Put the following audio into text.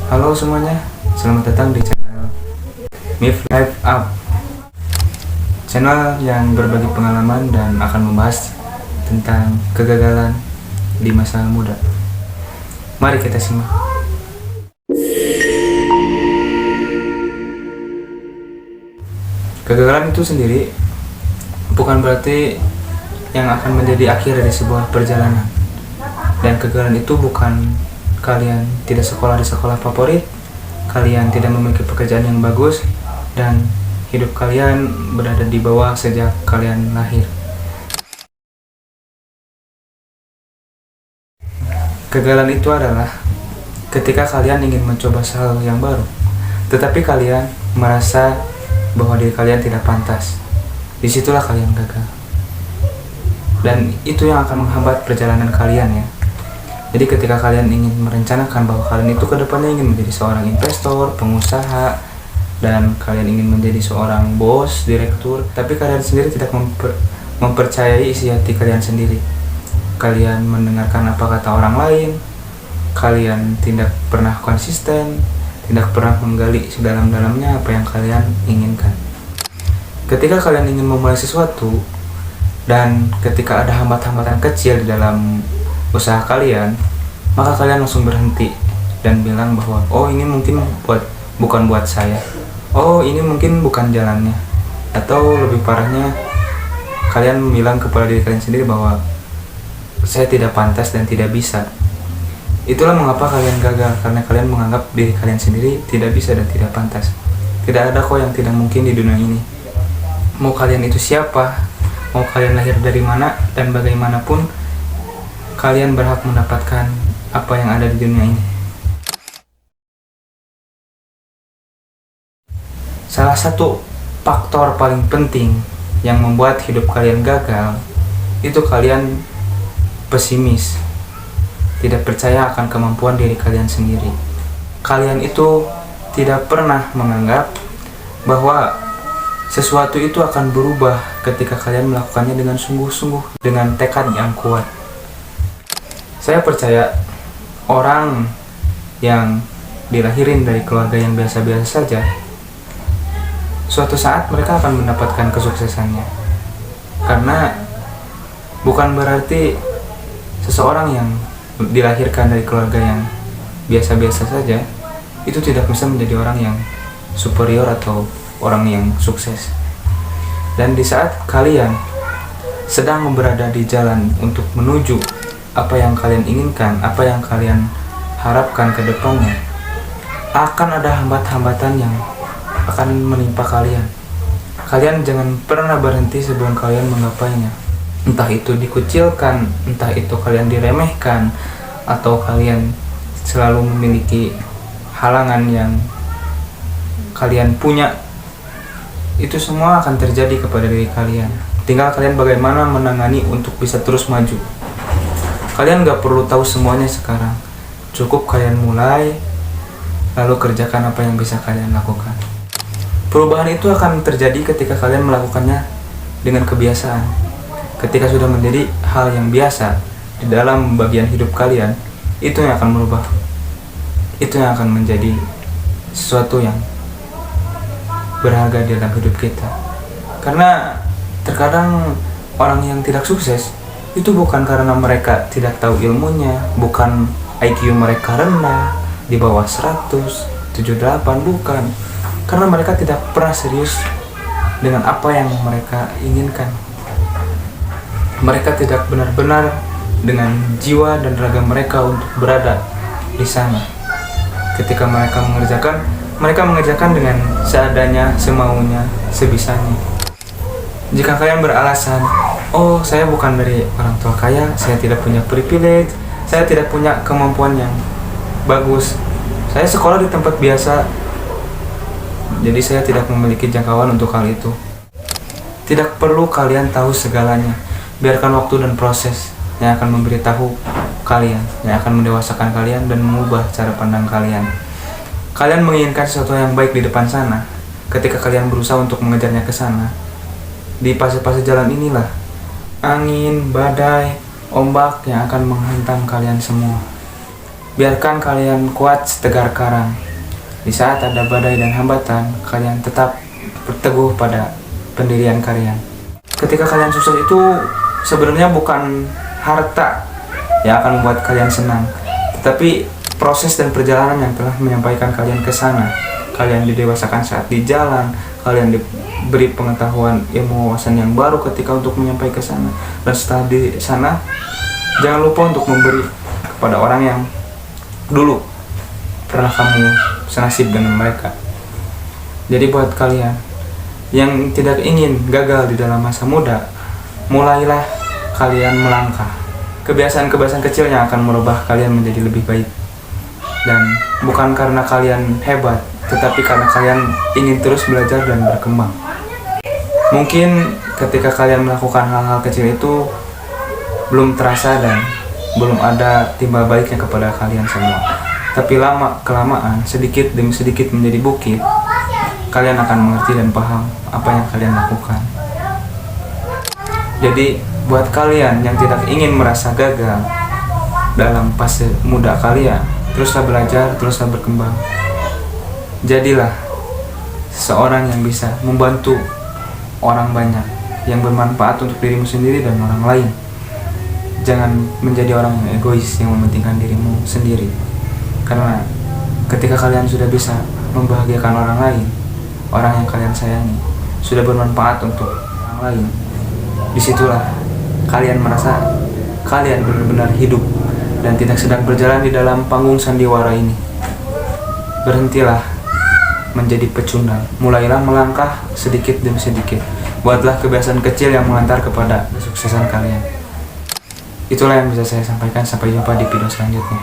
Halo semuanya, selamat datang di channel Mif Life Up, channel yang berbagi pengalaman dan akan membahas tentang kegagalan di masa muda. Mari kita simak. Kegagalan itu sendiri bukan berarti yang akan menjadi akhir dari sebuah perjalanan. Dan kegagalan itu bukan kalian tidak sekolah di sekolah favorit, kalian tidak memiliki pekerjaan yang bagus, dan hidup kalian berada di bawah sejak kalian lahir. Kegagalan itu adalah ketika kalian ingin mencoba hal yang baru, tetapi kalian merasa bahwa diri kalian tidak pantas. Disitulah kalian gagal. Dan itu yang akan menghambat perjalanan kalian ya. Jadi ketika kalian ingin merencanakan bahwa kalian itu kedepannya ingin menjadi seorang investor, pengusaha, dan kalian ingin menjadi seorang bos, direktur, tapi kalian sendiri tidak mempercayai isi hati kalian sendiri. Kalian mendengarkan apa kata orang lain, kalian tidak pernah konsisten, tidak pernah menggali sedalam-dalamnya apa yang kalian inginkan. Ketika kalian ingin memulai sesuatu, dan ketika ada hambatan-hambatan kecil di dalam usaha kalian, maka kalian langsung berhenti dan bilang bahwa oh ini mungkin bukan buat saya, oh ini mungkin bukan jalannya, atau lebih parahnya kalian bilang kepada diri kalian sendiri bahwa saya tidak pantas dan tidak bisa. Itulah mengapa kalian gagal, karena kalian menganggap diri kalian sendiri tidak bisa dan tidak pantas. Tidak ada kok yang tidak mungkin di dunia ini. Mau kalian itu siapa, mau kalian lahir dari mana, dan bagaimanapun kalian berhak mendapatkan apa yang ada di dunia ini. Salah satu faktor paling penting yang membuat hidup kalian gagal, itu kalian pesimis, tidak percaya akan kemampuan diri kalian sendiri. Kalian itu tidak pernah menganggap bahwa sesuatu itu akan berubah ketika kalian melakukannya dengan sungguh-sungguh, dengan tekad yang kuat. Saya percaya orang yang dilahirin dari keluarga yang biasa-biasa saja, suatu saat mereka akan mendapatkan kesuksesannya. Karena bukan berarti seseorang yang dilahirkan dari keluarga yang biasa-biasa saja itu tidak bisa menjadi orang yang superior atau orang yang sukses. Dan di saat kalian sedang berada di jalan untuk menuju apa yang kalian inginkan, apa yang kalian harapkan ke depannya, akan ada hambatan-hambatan yang akan menimpa kalian. Kalian jangan pernah berhenti sebelum kalian menggapainya. Entah itu dikucilkan, entah itu kalian diremehkan, atau kalian selalu memiliki halangan yang kalian punya. Itu semua akan terjadi kepada diri kalian. Tinggal kalian bagaimana menangani untuk bisa terus maju. Kalian gak perlu tahu semuanya sekarang. Cukup kalian mulai, lalu kerjakan apa yang bisa kalian lakukan. Perubahan itu akan terjadi ketika kalian melakukannya dengan kebiasaan. Ketika sudah menjadi hal yang biasa di dalam bagian hidup kalian, itu yang akan merubah. Itu yang akan menjadi sesuatu yang berharga di dalam hidup kita. Karena terkadang orang yang tidak sukses itu bukan karena mereka tidak tahu ilmunya, bukan IQ mereka rendah, di bawah 100, 78, bukan. Karena mereka tidak pernah serius dengan apa yang mereka inginkan. Mereka tidak benar-benar dengan jiwa dan raga mereka untuk berada di sana. Ketika mereka mengerjakan dengan seadanya, semaunya, sebisanya. Jika kalian beralasan, oh saya bukan dari orang tua kaya, saya tidak punya privilege, saya tidak punya kemampuan yang bagus, saya sekolah di tempat biasa, jadi saya tidak memiliki jangkauan untuk hal itu. Tidak perlu kalian tahu segalanya. Biarkan waktu dan proses yang akan memberitahu kalian, yang akan mendewasakan kalian dan mengubah cara pandang kalian. Kalian menginginkan sesuatu yang baik di depan sana. Ketika kalian berusaha untuk mengejarnya ke sana, di fase-fase jalan inilah angin, badai, ombak yang akan menghantam kalian semua. Biarkan kalian kuat setegar karang. Di saat ada badai dan hambatan, kalian tetap berteguh pada pendirian kalian. Ketika kalian sukses itu sebenarnya bukan harta yang akan membuat kalian senang, tetapi proses dan perjalanan yang telah menyampaikan kalian ke sana. Kalian didewasakan saat di jalan, kalian diberi pengetahuan ilmu wawasan yang baru ketika untuk menyampaikan ke sana. Dan setelah di sana, jangan lupa untuk memberi kepada orang yang dulu pernah kamu senasib dengan mereka. Jadi buat kalian yang tidak ingin gagal di dalam masa muda, mulailah kalian melangkah. Kebiasaan-kebiasaan kecil yang akan merubah kalian menjadi lebih baik. Dan bukan karena kalian hebat, tetapi karena kalian ingin terus belajar dan berkembang. Mungkin ketika kalian melakukan hal-hal kecil itu belum terasa dan belum ada timbal baiknya kepada kalian semua. Tapi lama-kelamaan, sedikit demi sedikit menjadi bukit, kalian akan mengerti dan paham apa yang kalian lakukan. Jadi, buat kalian yang tidak ingin merasa gagal dalam fase muda kalian, teruslah belajar, teruslah berkembang. Jadilah seorang yang bisa membantu orang banyak, yang bermanfaat untuk dirimu sendiri dan orang lain. Jangan menjadi orang yang egois yang mementingkan dirimu sendiri. Karena ketika kalian sudah bisa membahagiakan orang lain, orang yang kalian sayangi, sudah bermanfaat untuk orang lain, disitulah kalian merasa kalian benar-benar hidup dan tidak sedang berjalan di dalam panggung sandiwara ini. Berhentilah menjadi pecundang, mulailah melangkah sedikit demi sedikit. Buatlah kebiasaan kecil yang mengantar kepada kesuksesan kalian. Itulah yang bisa saya sampaikan. Sampai jumpa di video selanjutnya.